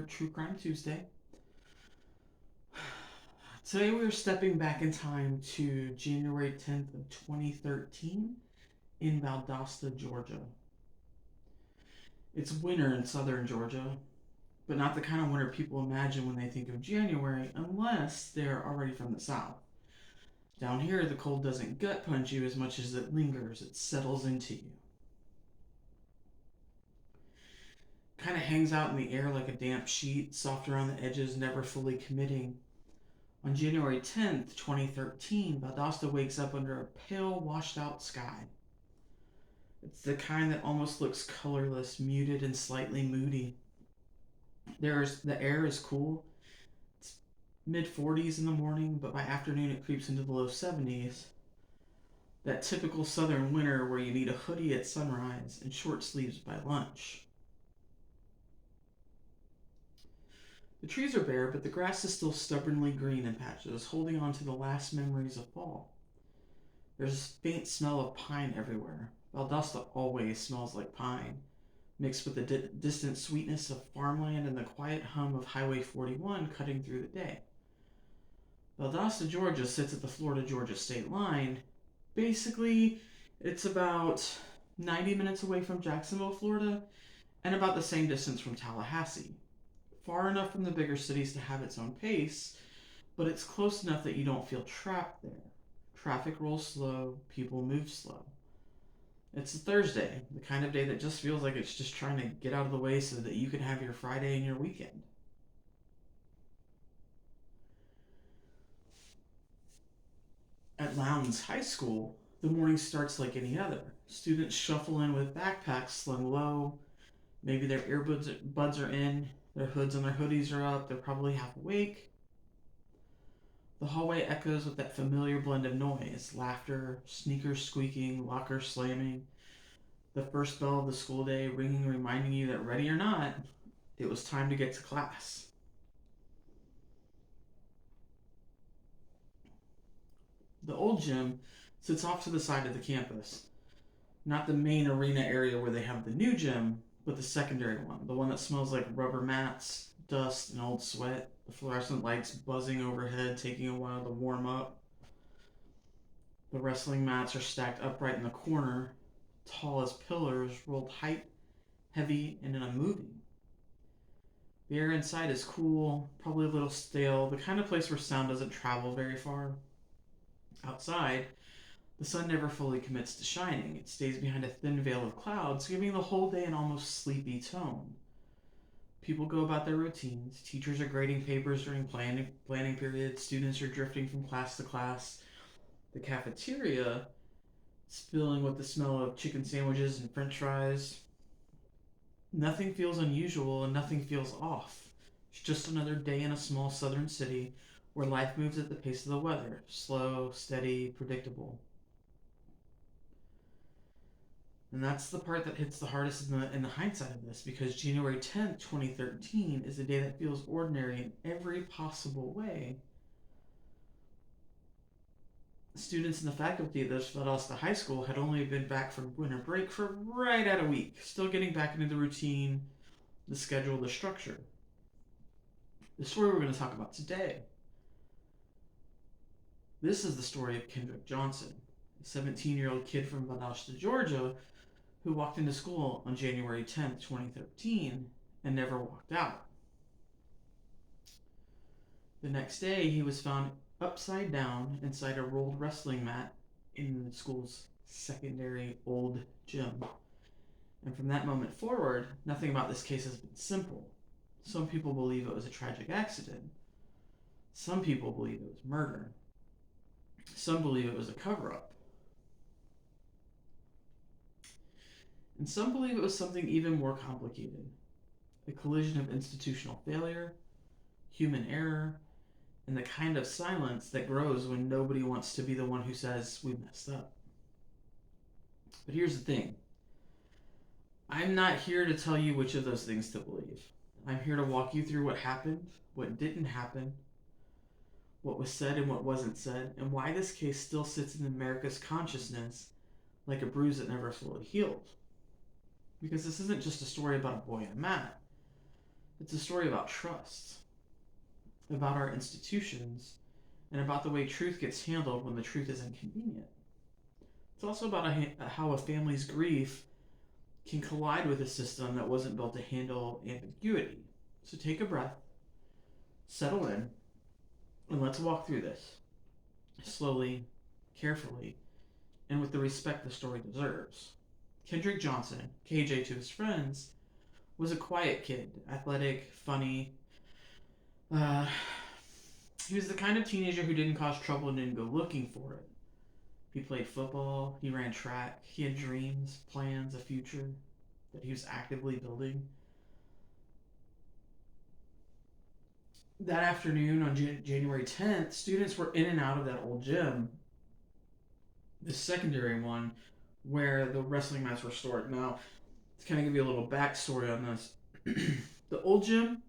at True Crime Tuesday. Today we are stepping back in time to January 10th of 2013 in Valdosta, Georgia. It's winter in southern Georgia, but not the kind of winter people imagine when they think of January unless they're already from the south. Down here, the cold doesn't gut punch you as much as it lingers, it settles into you. Kind of hangs out in the air like a damp sheet, soft around the edges, never fully committing. On January 10th, 2013, Valdosta wakes up under a pale, washed out sky. It's the kind that almost looks colorless, muted, and slightly moody. The air is cool. It's mid 40s in the morning, but by afternoon it creeps into the low 70s. That typical southern winter where you need a hoodie at sunrise and short sleeves by lunch. The trees are bare, but the grass is still stubbornly green in patches, holding on to the last memories of fall. There's a faint smell of pine everywhere. Valdosta always smells like pine, mixed with the distant sweetness of farmland and the quiet hum of Highway 41 cutting through the day. Valdosta, Georgia sits at the Florida-Georgia state line. Basically, it's about 90 minutes away from Jacksonville, Florida, and about the same distance from Tallahassee. Far enough from the bigger cities to have its own pace, but it's close enough that you don't feel trapped there. Traffic rolls slow, people move slow. It's a Thursday, the kind of day that just feels like it's just trying to get out of the way so that you can have your Friday and your weekend. At Lowndes High School, the morning starts like any other. Students shuffle in with backpacks slung low. Maybe their earbuds are in, their hoods and their hoodies are up, they're probably half awake. The hallway echoes with that familiar blend of noise, laughter, sneakers squeaking, lockers slamming. The first bell of the school day ringing, reminding you that ready or not, it was time to get to class. The old gym sits off to the side of the campus. Not the main arena area where they have the new gym, but the secondary one. The one that smells like rubber mats, dust, and old sweat. The fluorescent lights buzzing overhead, taking a while to warm up. The wrestling mats are stacked upright in the corner, tall as pillars, rolled height, heavy, and unmoving. The air inside is cool, probably a little stale, the kind of place where sound doesn't travel very far. Outside, the sun never fully commits to shining. It stays behind a thin veil of clouds, giving the whole day an almost sleepy tone. People go about their routines. Teachers are grading papers during planning period. Students are drifting from class to class. The cafeteria spilling with the smell of chicken sandwiches and french fries. Nothing feels unusual and nothing feels off. It's just another day in a small southern city where life moves at the pace of the weather, slow, steady, predictable. And that's the part that hits the hardest in the hindsight of this, because January 10th, 2013 is a day that feels ordinary in every possible way. Students and the faculty at this Valdosta High School had only been back from winter break for right at a week, still getting back into the routine, the schedule, the structure. The story we're going to talk about today. This is the story of Kendrick Johnson, a 17-year-old kid from Valdosta, Georgia, who walked into school on January 10th, 2013, and never walked out. The next day, he was found upside down inside a rolled wrestling mat in the school's secondary old gym. And from that moment forward, nothing about this case has been simple. Some people believe it was a tragic accident. Some people believe it was murder. Some believe it was a cover-up. And some believe it was something even more complicated. A collision of institutional failure, human error, and the kind of silence that grows when nobody wants to be the one who says, we messed up. But here's the thing. I'm not here to tell you which of those things to believe. I'm here to walk you through what happened, what didn't happen, what was said and what wasn't said, and why this case still sits in America's consciousness like a bruise that never fully healed. Because this isn't just a story about a boy in a mat. It's a story about trust, about our institutions, and about the way truth gets handled when the truth is inconvenient. It's also about how a family's grief can collide with a system that wasn't built to handle ambiguity. So take a breath, settle in, and let's walk through this slowly, carefully, and with the respect the story deserves. Kendrick Johnson, KJ to his friends, was a quiet kid, athletic, funny. Uh, he was the kind of teenager who didn't cause trouble and didn't go looking for it. He played football, he ran track, he had dreams, plans, a future that he was actively building. That afternoon on January 10th, students were in and out of that old gym, the secondary one, where the wrestling mats were stored. Now, to kind of give you a little backstory on this, the old gym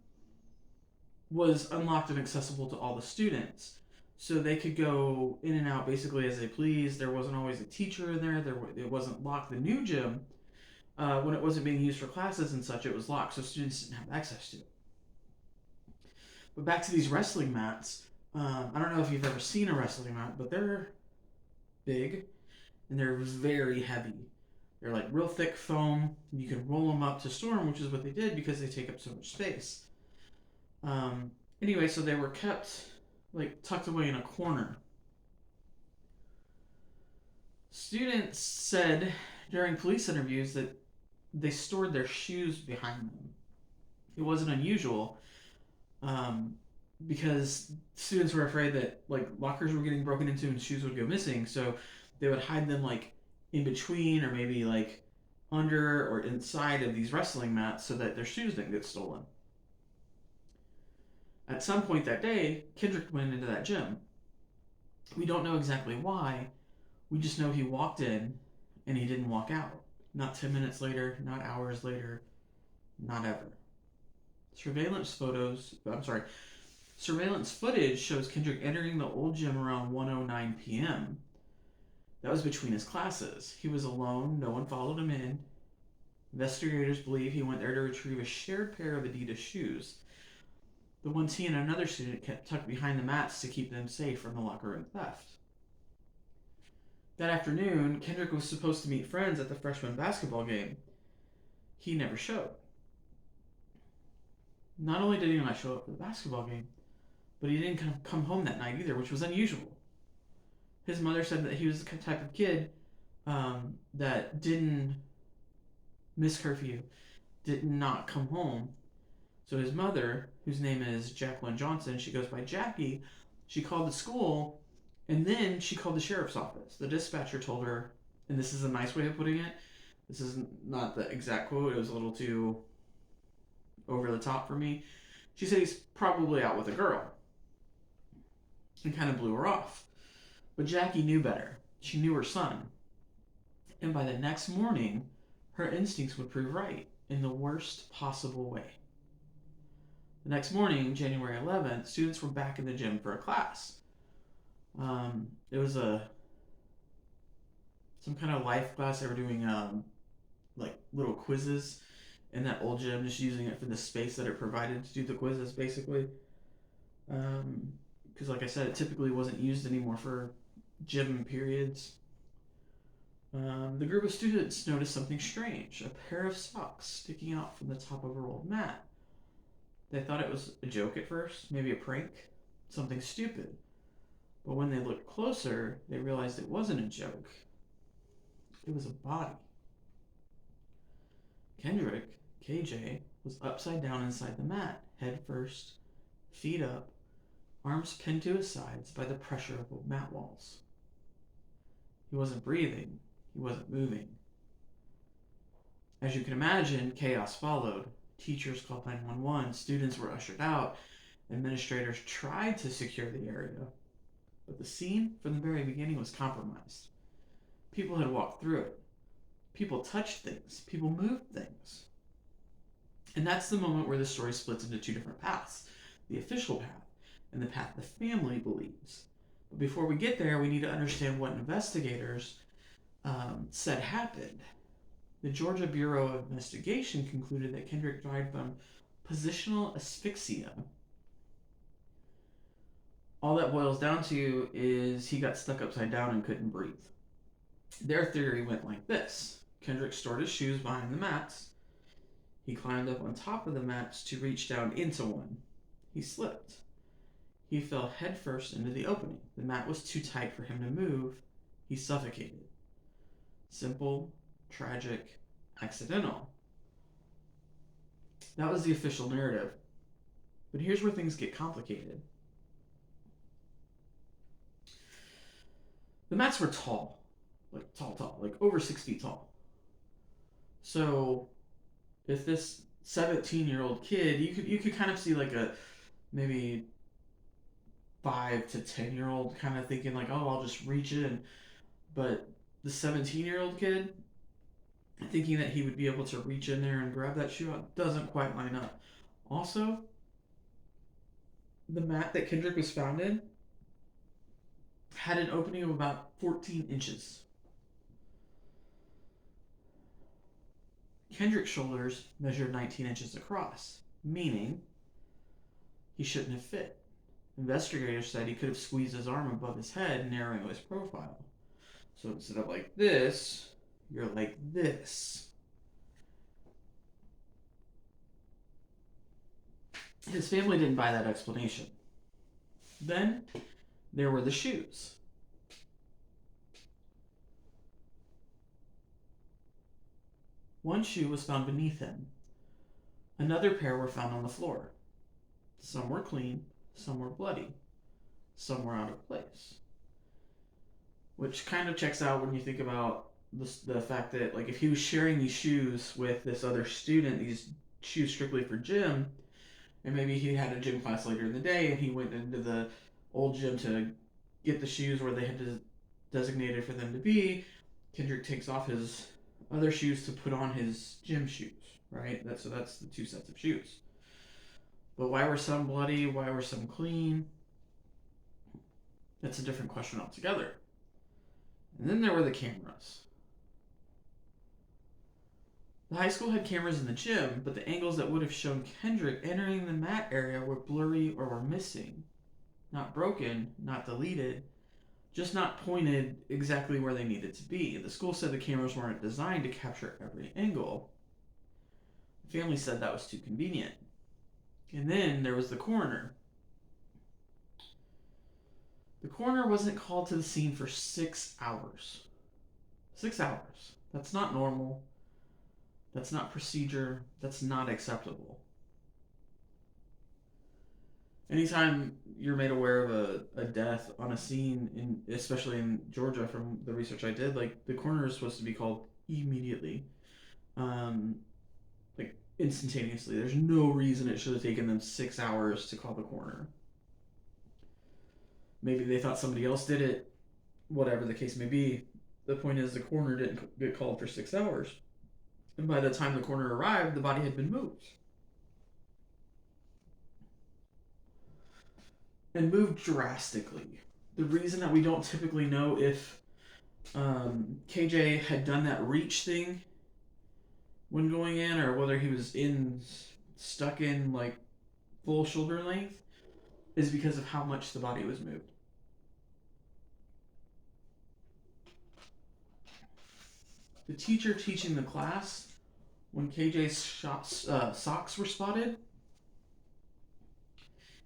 was unlocked and accessible to all the students. So they could go in and out basically as they pleased. There wasn't always a teacher in there. It wasn't locked. The new gym, when it wasn't being used for classes and such, it was locked, so students didn't have access to it. But back to these wrestling mats. I don't know if you've ever seen a wrestling mat, but they're big and they're very heavy. They're like real thick foam. And you can roll them up to store them, which is what they did because they take up so much space. Anyway, so they were kept like tucked away in a corner. Students said during police interviews that they stored their shoes behind them. It wasn't unusual because students were afraid that like lockers were getting broken into and shoes would go missing, so they would hide them like in between or maybe like under or inside of these wrestling mats so that their shoes didn't get stolen. At some point that day, Kendrick went into that gym. We don't know exactly why. We just know he walked in and he didn't walk out. Not 10 minutes later, not hours later, not ever. Surveillance footage shows Kendrick entering the old gym around 1:09 p.m. That was between his classes. He was alone, no one followed him in. Investigators believe he went there to retrieve a shared pair of Adidas shoes, the ones he and another student kept tucked behind the mats to keep them safe from the locker room theft. That afternoon, Kendrick was supposed to meet friends at the freshman basketball game. He never showed. Not only did he not show up for the basketball game, but he didn't come home that night either, which was unusual. His mother said that he was the type of kid that didn't miss curfew, did not come home. So his mother, whose name is Jacqueline Johnson, she goes by Jackie, she called the school and then she called the sheriff's office. The dispatcher told her, and this is a nice way of putting it, this is not the exact quote, it was a little too over the top for me. She said he's probably out with a girl and kind of blew her off. But Jackie knew better. She knew her son. And by the next morning, her instincts would prove right in the worst possible way. The next morning, January 11th, students were back in the gym for a class. It was some kind of life class. They were doing like little quizzes in that old gym, just using it for the space that it provided to do the quizzes, basically. Because, like I said, it typically wasn't used anymore for gym periods. The group of students noticed something strange, a pair of socks sticking out from the top of her old mat. They thought it was a joke at first, maybe a prank, something stupid. But when they looked closer, they realized it wasn't a joke. It was a body. Kendrick, KJ, was upside down inside the mat, head first, feet up, arms pinned to his sides by the pressure of the mat walls. He wasn't breathing. He wasn't moving. As you can imagine, chaos followed. Teachers called 911, students were ushered out, administrators tried to secure the area, but the scene from the very beginning was compromised. People had walked through it. People touched things. People moved things. And that's the moment where the story splits into two different paths, the official path and the path the family believes. But before we get there, we need to understand what investigators said happened. The Georgia Bureau of Investigation concluded that Kendrick died from Positional asphyxia. All that boils down to is he got stuck upside down and couldn't breathe. Their theory went like this: Kendrick stored his shoes behind the mats. He climbed up on top of the mats to reach down into one. He slipped. He fell headfirst into the opening. The mat was too tight for him to move. He suffocated. Simple, tragic, accidental. That was the official narrative. But here's where things get complicated. The mats were tall, like over 6 feet tall. So if this 17-year-old kid, you could kind of see like a maybe 5 to 10-year-old kind of thinking like, oh, I'll just reach in. But the 17-year-old kid thinking that he would be able to reach in there and grab that shoe out doesn't quite line up. Also, the mat that Kendrick was found in had an opening of about 14 inches. Kendrick's shoulders measured 19 inches across, meaning he shouldn't have fit. Investigators said he could have squeezed his arm above his head, narrowing his profile. So instead of like this, you're like this. His family didn't buy that explanation. Then there were the shoes. One shoe was found beneath him. Another pair were found on the floor. Some were clean, some were bloody, some were out of place. Which kind of checks out when you think about the fact that, like, if he was sharing these shoes with this other student, these shoes strictly for gym, and maybe he had a gym class later in the day and he went into the old gym to get the shoes where they had designated for them to be, Kendrick takes off his other shoes to put on his gym shoes, right? So that's the 2 sets of shoes. But why were some bloody? Why were some clean? That's a different question altogether. And then there were the cameras. The high school had cameras in the gym, but the angles that would have shown Kendrick entering the mat area were blurry or were missing. Not broken, not deleted, just not pointed exactly where they needed to be. The school said the cameras weren't designed to capture every angle. The family said that was too convenient. And then there was the coroner. The coroner wasn't called to the scene for 6 hours. 6 hours. That's not normal. That's not procedure. That's not acceptable. Anytime you're made aware of a death on a scene, especially in Georgia from the research I did, like, the coroner is supposed to be called immediately. Like, instantaneously. There's no reason it should have taken them 6 hours to call the coroner. Maybe they thought somebody else did it. Whatever the case may be. The point is the coroner didn't get called for 6 hours. And by the time the coroner arrived, the body had been moved. And moved drastically. The reason that we don't typically know if KJ had done that reach thing when going in, or whether he was stuck in like full shoulder length, is because of how much the body was moved. The teacher teaching the class, when KJ's socks were spotted,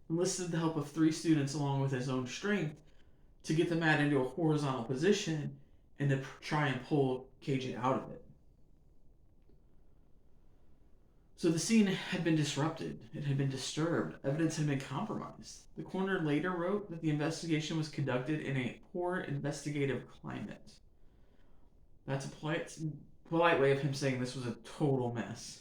enlisted the help of 3 students along with his own strength to get the mat into a horizontal position and to try and pull KJ out of it. So the scene had been disrupted. It had been disturbed. Evidence had been compromised. The coroner later wrote that the investigation was conducted in a poor investigative climate. That's a polite way of him saying this was a total mess.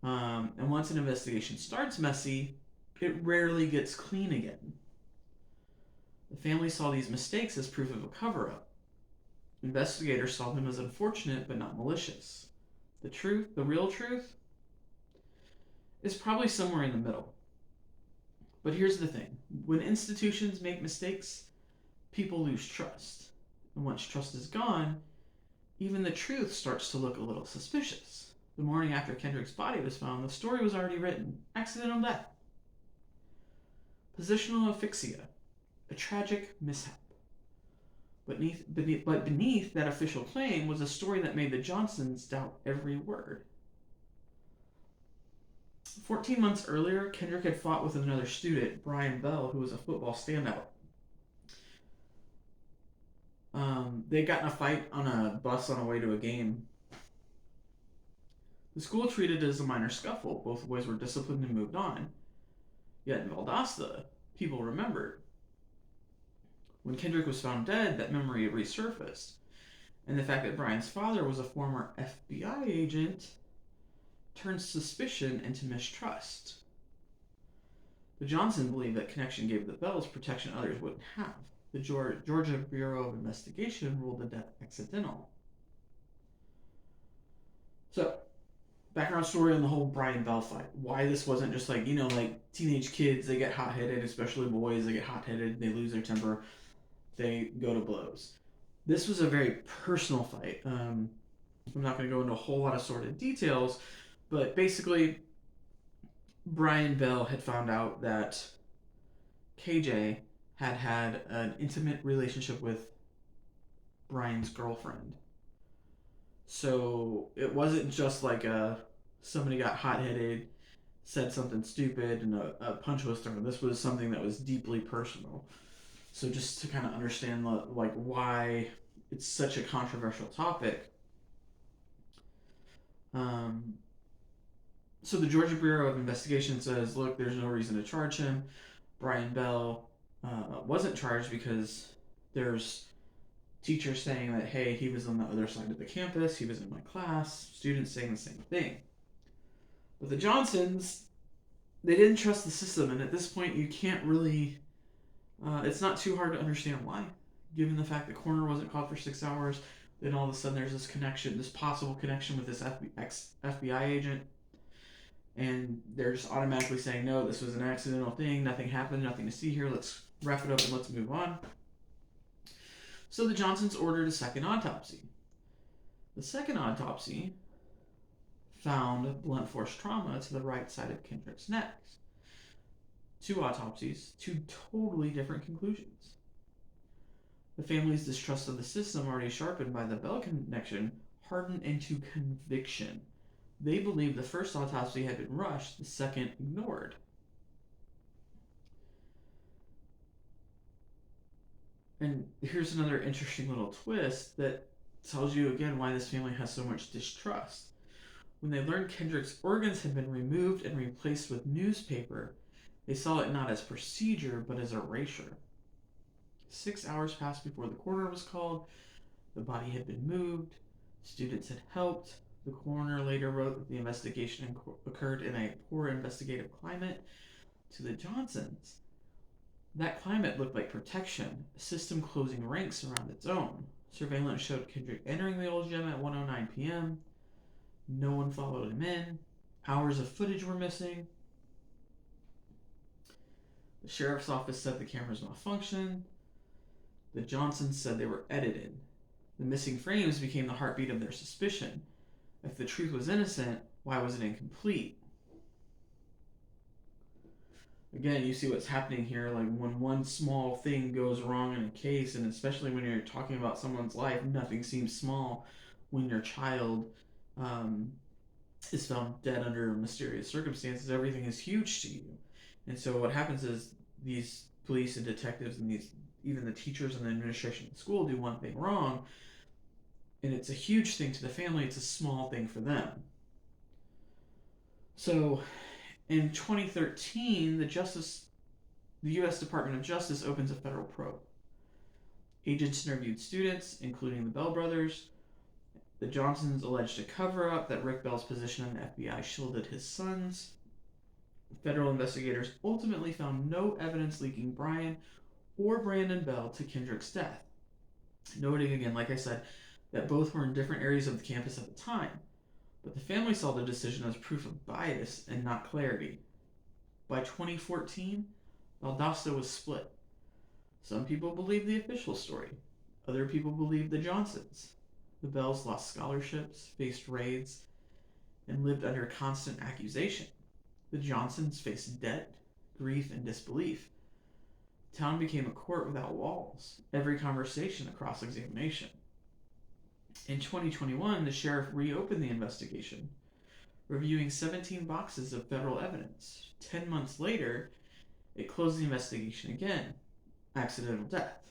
And once an investigation starts messy, it rarely gets clean again. The family saw these mistakes as proof of a cover-up. Investigators saw them as unfortunate but not malicious. The real truth, is probably somewhere in the middle. But here's the thing. When institutions make mistakes, people lose trust. And once trust is gone, even the truth starts to look a little suspicious. The morning after Kendrick's body was found, the story was already written: accidental death, positional asphyxia, a tragic mishap. But beneath that official claim was a story that made the Johnsons doubt every word. 14 months earlier, Kendrick had fought with another student, Brian Bell, who was a football standout. They'd gotten a fight on a bus on the way to a game. The school treated it as a minor scuffle. Both boys were disciplined and moved on. Yet in Valdosta, people remembered. When Kendrick was found dead, that memory resurfaced. And the fact that Brian's father was a former FBI agent turned suspicion into mistrust. The Johnson believed that connection gave the Bells protection others wouldn't have. The Georgia Bureau of Investigation ruled the death accidental. So, background story on the whole Brian Bell fight. Why this wasn't just like, like teenage kids, they get hot-headed, especially boys, they get hot-headed, they lose their temper, they go to blows. This was a very personal fight. I'm not going to go into a whole lot of sordid details, but basically, Brian Bell had found out that KJ had an intimate relationship with Brian's girlfriend. So it wasn't just like somebody got hot-headed, said something stupid, and a punch was thrown. This was something that was deeply personal. So just to kind of understand like why it's such a controversial topic. So the Georgia Bureau of Investigation says, look, there's no reason to charge him. Brian Bell wasn't charged because there's teachers saying that, hey, he was on the other side of the campus, he was in my class, students saying the same thing. But the Johnsons, they didn't trust the system, and at this point you can't really, it's not too hard to understand why, given the fact that Corner wasn't caught for 6 hours, then all of a sudden there's this connection, this possible connection with this FBI agent, and they're just automatically saying, no, this was an accidental thing, nothing happened, nothing to see here, let's wrap it up and let's move on. So the Johnsons ordered a second autopsy. The second autopsy found blunt force trauma to the right side of Kendrick's neck. 2 autopsies, 2 totally different conclusions. The family's distrust of the system, already sharpened by the Bell connection, hardened into conviction. They believed the first autopsy had been rushed, the second ignored. And here's another interesting little twist that tells you again why this family has so much distrust. When they learned Kendrick's organs had been removed and replaced with newspaper, they saw it not as procedure but as erasure. 6 hours passed before the coroner was called. The body had been moved. Students had helped. The coroner later wrote that the investigation occurred in a poor investigative climate. To the Johnsons, that climate looked like protection, a system closing ranks around its own. Surveillance showed Kendrick entering the old gym at 1:09 p.m. No one followed him in. Hours of footage were missing. The sheriff's office said the cameras malfunctioned. The Johnsons said they were edited. The missing frames became the heartbeat of their suspicion. If the truth was innocent, why was it incomplete? Again, you see what's happening here. Like when one small thing goes wrong in a case, and especially when you're talking about someone's life, nothing seems small. When your child is found dead under mysterious circumstances, everything is huge to you. And so what happens is these police and detectives and even the teachers and the administration of the school do one thing wrong, and it's a huge thing to the family, it's a small thing for them. So in 2013, the U.S. Department of Justice opens a federal probe. Agents interviewed students, including the Bell brothers. The Johnsons alleged a cover-up that Rick Bell's position in the FBI shielded his sons. Federal investigators ultimately found no evidence linking Brian or Brandon Bell to Kendrick's death. Noting again, like I said, that both were in different areas of the campus at the time, but the family saw the decision as proof of bias and not clarity. By 2014, Valdosta was split. Some people believed the official story. Other people believed the Johnsons. The Bells lost scholarships, faced raids, and lived under constant accusation. The Johnsons faced debt, grief, and disbelief. The town became a court without walls, every conversation a cross examination. In 2021, the sheriff reopened the investigation, reviewing 17 boxes of federal evidence. 10 months later, it closed the investigation again: accidental death.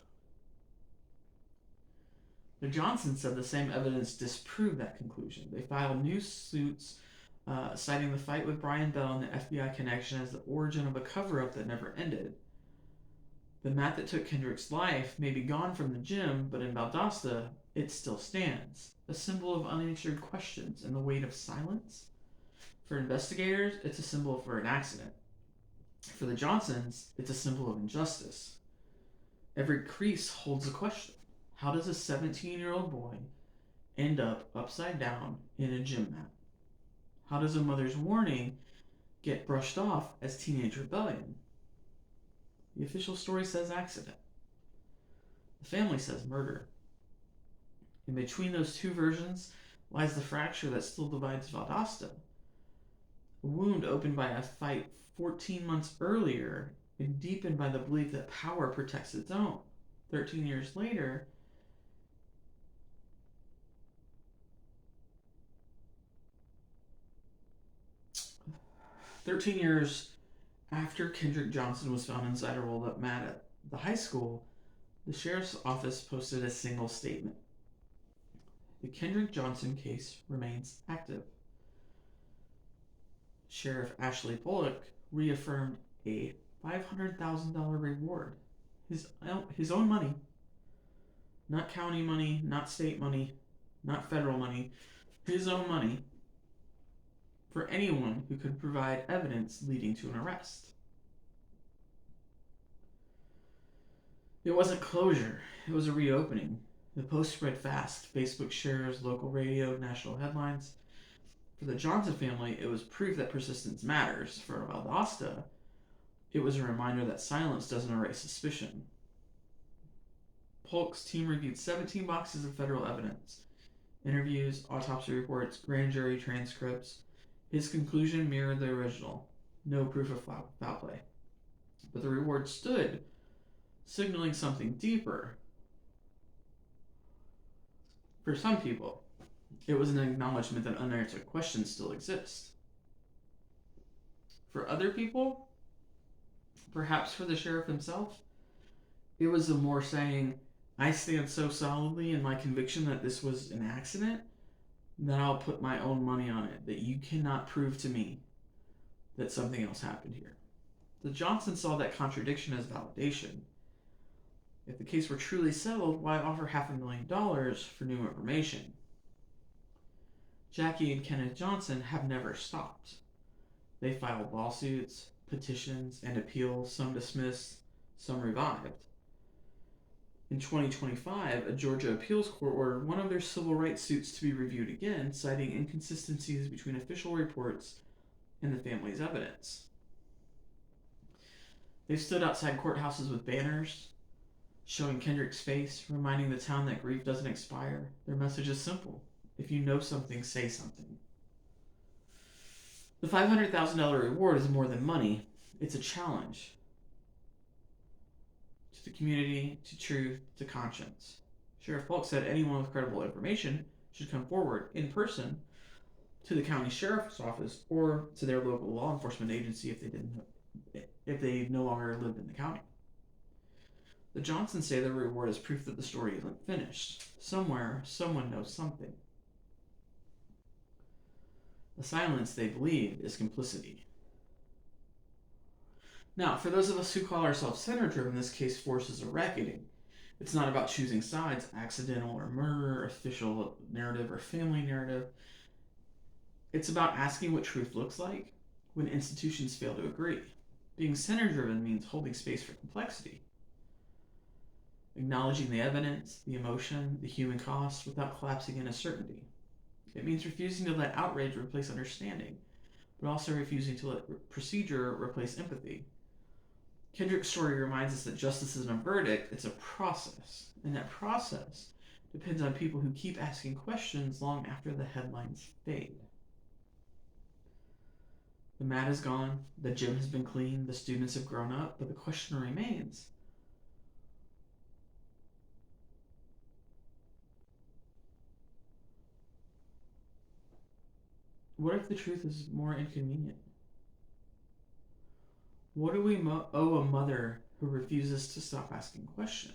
The Johnsons said the same evidence disproved that conclusion. They filed new suits citing the fight with Brian Bell and the FBI connection as the origin of a cover up that never ended. The mat that took Kendrick's life may be gone from the gym, but in Valdosta, it still stands, a symbol of unanswered questions and the weight of silence. For investigators, it's a symbol for an accident. For the Johnsons, it's a symbol of injustice. Every crease holds a question. How does a 17-year-old boy end up upside down in a gym mat? How does a mother's warning get brushed off as teenage rebellion? The official story says accident. The family says murder. In between those two versions lies the fracture that still divides Valdosta. A wound opened by a fight 14 months earlier and deepened by the belief that power protects its own. 13 years later, after Kendrick Johnson was found inside a rolled up mat at the high school, the sheriff's office posted a single statement: the Kendrick Johnson case remains active. Sheriff Ashley Bullock reaffirmed a $500,000 reward, his own money, not county money, not state money, not federal money, his own money, for anyone who could provide evidence leading to an arrest. It wasn't closure, it was a reopening. The post spread fast: Facebook shares, local radio, national headlines. For the Johnson family, it was proof that persistence matters. For Valdosta, it was a reminder that silence doesn't erase suspicion. Polk's team reviewed 17 boxes of federal evidence: interviews, autopsy reports, grand jury transcripts. His conclusion mirrored the original: no proof of foul play. But the reward stood, signaling something deeper. For some people, it was an acknowledgement that unanswered questions still exist. For other people, perhaps for the sheriff himself, it was a more saying, I stand so solidly in my conviction that this was an accident that I'll put my own money on it, that you cannot prove to me that something else happened here. The Johnsons saw that contradiction as validation. If the case were truly settled, why offer $500,000 for new information? Jackie and Kenneth Johnson have never stopped. They filed lawsuits, petitions, and appeals, some dismissed, some revived. In 2025, a Georgia appeals court ordered one of their civil rights suits to be reviewed again, citing inconsistencies between official reports and the family's evidence. They've stood outside courthouses with banners showing Kendrick's face, reminding the town that grief doesn't expire. Their message is simple: if you know something, say something. The $500,000 reward is more than money. It's a challenge to the community, to truth, to conscience. Sheriff Polk said anyone with credible information should come forward in person to the county sheriff's office or to their local law enforcement agency if they no longer lived in the county. The Johnsons say the reward is proof that the story isn't finished. Somewhere, someone knows something. The silence, they believe, is complicity. Now, for those of us who call ourselves center-driven, this case forces a reckoning. It's not about choosing sides: accidental or murder, official narrative or family narrative. It's about asking what truth looks like when institutions fail to agree. Being center-driven means holding space for complexity, acknowledging the evidence, the emotion, the human cost without collapsing into certainty. It means refusing to let outrage replace understanding, but also refusing to let procedure replace empathy. Kendrick's story reminds us that justice isn't a verdict, it's a process. And that process depends on people who keep asking questions long after the headlines fade. The mat is gone, the gym has been cleaned, the students have grown up, but the question remains: what if the truth is more inconvenient? What do we owe a mother who refuses to stop asking questions?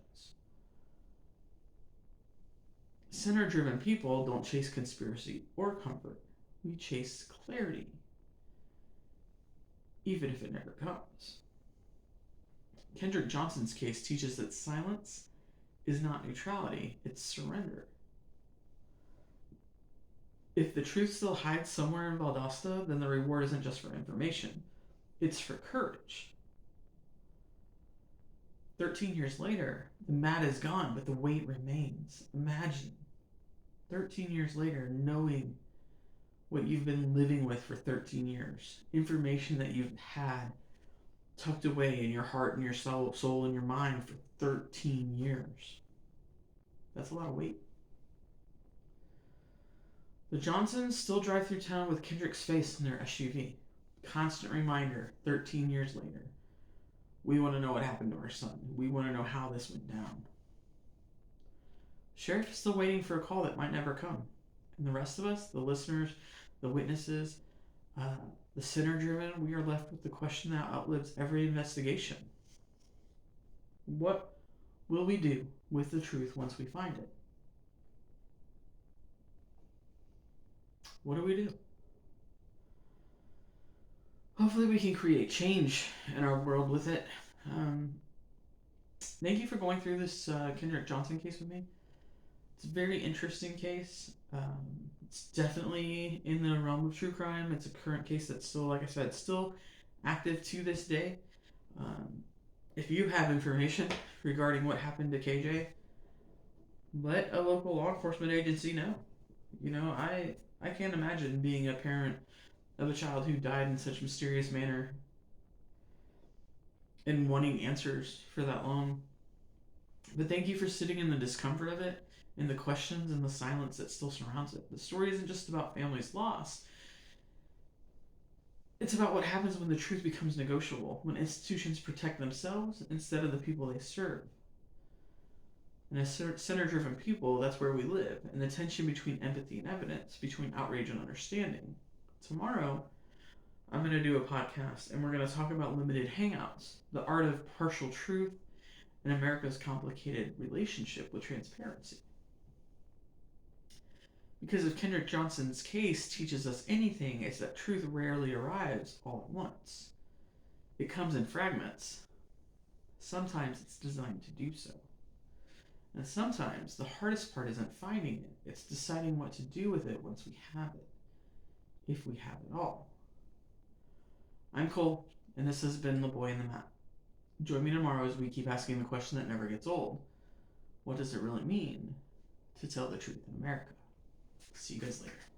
Center driven people don't chase conspiracy or comfort. We chase clarity, even if it never comes. Kendrick Johnson's case teaches that silence is not neutrality, it's surrender. If the truth still hides somewhere in Valdosta, then the reward isn't just for information, it's for courage. 13 years later, the mat is gone, but the weight remains. Imagine 13 years later knowing what you've been living with for 13 years, information that you've had tucked away in your heart and your soul and your mind for 13 years. That's a lot of weight. The Johnsons still drive through town with Kendrick's face in their SUV. Constant reminder, 13 years later. We want to know what happened to our son. We want to know how this went down. Sheriff is still waiting for a call that might never come. And the rest of us, the listeners, the witnesses, uh, the center driven, we are left with the question that outlives every investigation: what will we do with the truth once we find it? What do we do? Hopefully, we can create change in our world with it. Um, Thank you for going through this Kendrick Johnson case with me. It's a very interesting case. It's definitely in the realm of true crime. It's a current case that's still, like I said, still active to this day. Um, if you have information regarding what happened to KJ, let a local law enforcement agency know. I can't imagine being a parent of a child who died in such a mysterious manner and wanting answers for that long. But thank you for sitting in the discomfort of it and the questions and the silence that still surrounds it. The story isn't just about families lost. It's about what happens when the truth becomes negotiable, when institutions protect themselves instead of the people they serve. And as center driven people, that's where we live, and the tension between empathy and evidence, between outrage and understanding. Tomorrow, I'm going to do a podcast and we're going to talk about limited hangouts, the art of partial truth, and America's complicated relationship with transparency. Because if Kendrick Johnson's case teaches us anything, it's that truth rarely arrives all at once. It comes in fragments. Sometimes it's designed to do so. And sometimes the hardest part isn't finding it, it's deciding what to do with it once we have it. If we have it all. I'm Cole, and this has been The Boy in the Map. Join me tomorrow as we keep asking the question that never gets old: what does it really mean to tell the truth in America? See you guys later.